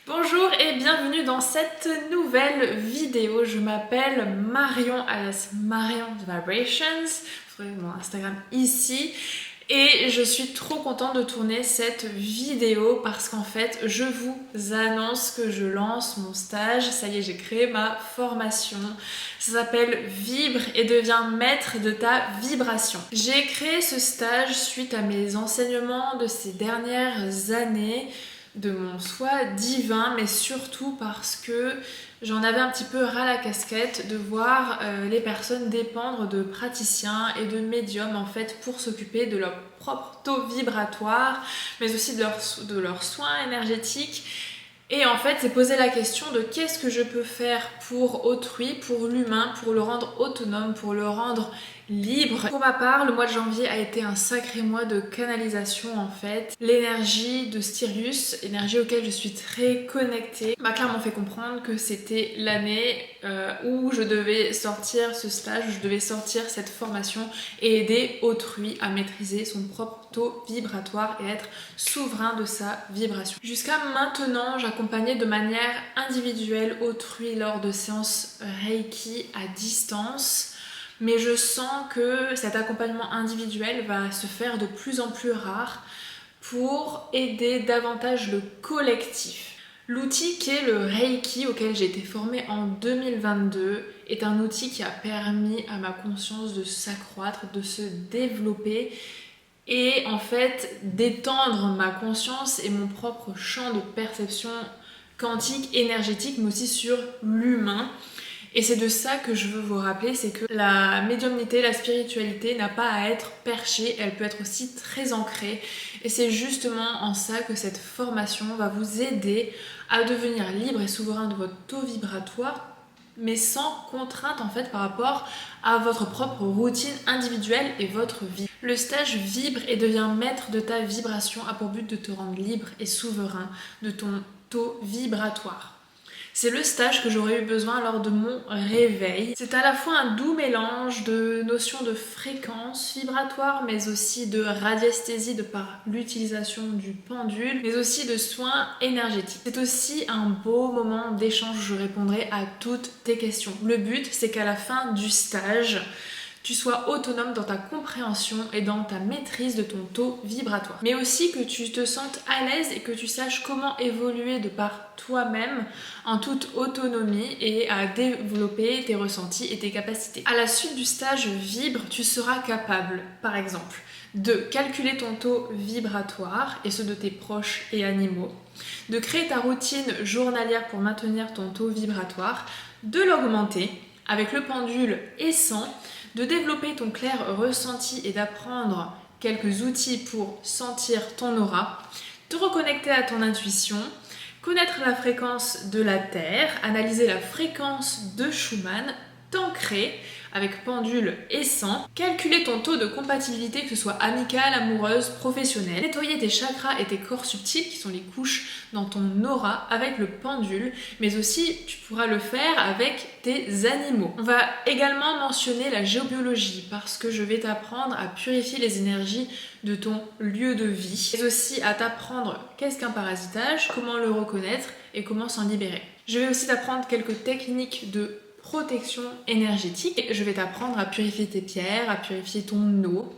Bonjour et bienvenue dans cette nouvelle vidéo. Je m'appelle Marion alias Marion Vibrations. Vous trouvez mon Instagram ici. Et je suis trop contente de tourner cette vidéo parce qu'en fait, je vous annonce que je lance mon stage. Ça y est, j'ai créé ma formation. Ça s'appelle Vibre et deviens maître de ta vibration. J'ai créé ce stage suite à mes enseignements de ces dernières années, de mon soi divin, mais surtout parce que j'en avais un petit peu ras la casquette de voir les personnes dépendre de praticiens et de médiums en fait pour s'occuper de leur propre taux vibratoire, mais aussi de leurs soins énergétiques. Et en fait, c'est poser la question de qu'est-ce que je peux faire pour autrui, pour l'humain, pour le rendre autonome, pour le rendre libre. Pour ma part, le mois de janvier a été un sacré mois de canalisation en fait. L'énergie de Sirius, énergie auquel je suis très connectée, m'a clairement fait comprendre que c'était l'année où je devais sortir ce stage, où je devais sortir cette formation et aider autrui à maîtriser son propre taux vibratoire et être souverain de sa vibration. Jusqu'à maintenant, j'accompagnais de manière individuelle autrui lors de séances Reiki à distance. Mais je sens que cet accompagnement individuel va se faire de plus en plus rare pour aider davantage le collectif. L'outil qui est le Reiki, auquel j'ai été formée en 2022, est un outil qui a permis à ma conscience de s'accroître, de se développer et en fait d'étendre ma conscience et mon propre champ de perception quantique, énergétique, mais aussi sur l'humain. Et c'est de ça que je veux vous rappeler, c'est que la médiumnité, la spiritualité n'a pas à être perchée, elle peut être aussi très ancrée. Et c'est justement en ça que cette formation va vous aider à devenir libre et souverain de votre taux vibratoire, mais sans contrainte en fait par rapport à votre propre routine individuelle et votre vie. Le stage Vibre et deviens maître de ta vibration a pour but de te rendre libre et souverain de ton taux vibratoire. C'est le stage que j'aurais eu besoin lors de mon réveil. C'est à la fois un doux mélange de notions de fréquence vibratoire, mais aussi de radiesthésie de par l'utilisation du pendule, mais aussi de soins énergétiques. C'est aussi un beau moment d'échange où je répondrai à toutes tes questions. Le but, c'est qu'à la fin du stage, tu sois autonome dans ta compréhension et dans ta maîtrise de ton taux vibratoire. Mais aussi que tu te sentes à l'aise et que tu saches comment évoluer de par toi-même en toute autonomie et à développer tes ressentis et tes capacités. À la suite du stage Vibre, tu seras capable, par exemple, de calculer ton taux vibratoire et ceux de tes proches et animaux, de créer ta routine journalière pour maintenir ton taux vibratoire, de l'augmenter avec le pendule et sans, de développer ton clair ressenti et d'apprendre quelques outils pour sentir ton aura, te reconnecter à ton intuition, connaître la fréquence de la Terre, analyser la fréquence de Schumann, t'ancrer avec pendule et sang, calculer ton taux de compatibilité, que ce soit amicale, amoureuse, professionnelle, nettoyer tes chakras et tes corps subtils, qui sont les couches dans ton aura, avec le pendule, mais aussi tu pourras le faire avec tes animaux. On va également mentionner la géobiologie, parce que je vais t'apprendre à purifier les énergies de ton lieu de vie, mais aussi à t'apprendre qu'est-ce qu'un parasitage, comment le reconnaître et comment s'en libérer. Je vais aussi t'apprendre quelques techniques de protection énergétique. Et je vais t'apprendre à purifier tes pierres, à purifier ton eau.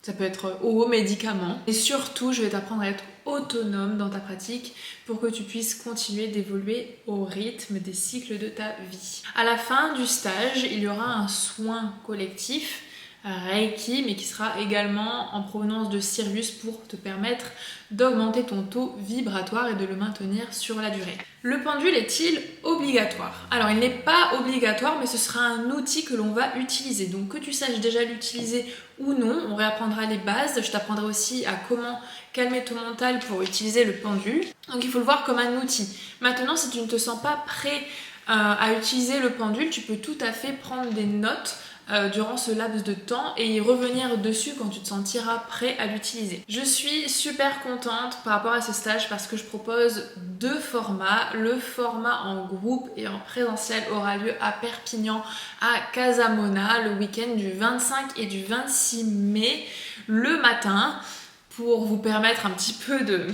Ça peut être eau, médicaments. Et surtout, je vais t'apprendre à être autonome dans ta pratique pour que tu puisses continuer d'évoluer au rythme des cycles de ta vie. À la fin du stage, il y aura un soin collectif Reiki, mais qui sera également en provenance de Sirius pour te permettre d'augmenter ton taux vibratoire et de le maintenir sur la durée. Le pendule est-il obligatoire? Alors il n'est pas obligatoire, mais ce sera un outil que l'on va utiliser. Donc que tu saches déjà l'utiliser ou non, on réapprendra les bases. Je t'apprendrai aussi à comment calmer ton mental pour utiliser le pendule. Donc il faut le voir comme un outil. Maintenant, si tu ne te sens pas prêt à utiliser le pendule, tu peux tout à fait prendre des notes durant ce laps de temps et y revenir dessus quand tu te sentiras prêt à l'utiliser. Je suis super contente par rapport à ce stage parce que je propose deux formats. Le format en groupe et en présentiel aura lieu à Perpignan, à Casamona, le week-end du 25 et du 26 mai, le matin, pour vous permettre un petit peu de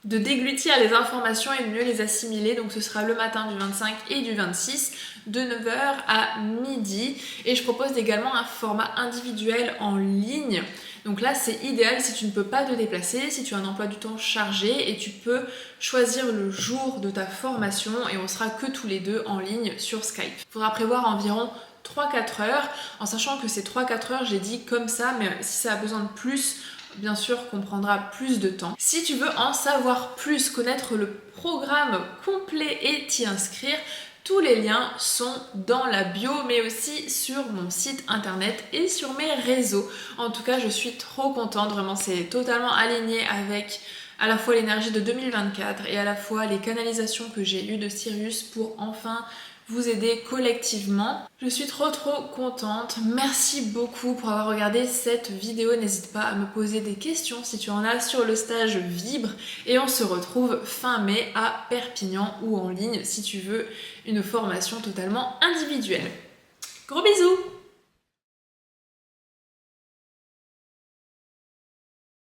déglutir les informations et de mieux les assimiler. Donc ce sera le matin du 25 et du 26 de 9 h à midi. Et je propose également un format individuel en ligne. Donc là, c'est idéal si tu ne peux pas te déplacer, si tu as un emploi du temps chargé et tu peux choisir le jour de ta formation et on sera que tous les deux en ligne sur Skype. Il faudra prévoir environ 3-4 heures, en sachant que ces 3-4 heures, j'ai dit comme ça, mais si ça a besoin de plus, bien sûr qu'on prendra plus de temps. Si tu veux en savoir plus, connaître le programme complet et t'y inscrire, tous les liens sont dans la bio, mais aussi sur mon site internet et sur mes réseaux. En tout cas, je suis trop contente, vraiment, c'est totalement aligné avec à la fois l'énergie de 2024 et à la fois les canalisations que j'ai eues de Sirius pour enfin vous aider collectivement. Je suis trop contente. Merci beaucoup pour avoir regardé cette vidéo. N'hésite pas à me poser des questions si tu en as sur le stage Vibre. Et on se retrouve fin mai à Perpignan ou en ligne si tu veux une formation totalement individuelle. Gros bisous!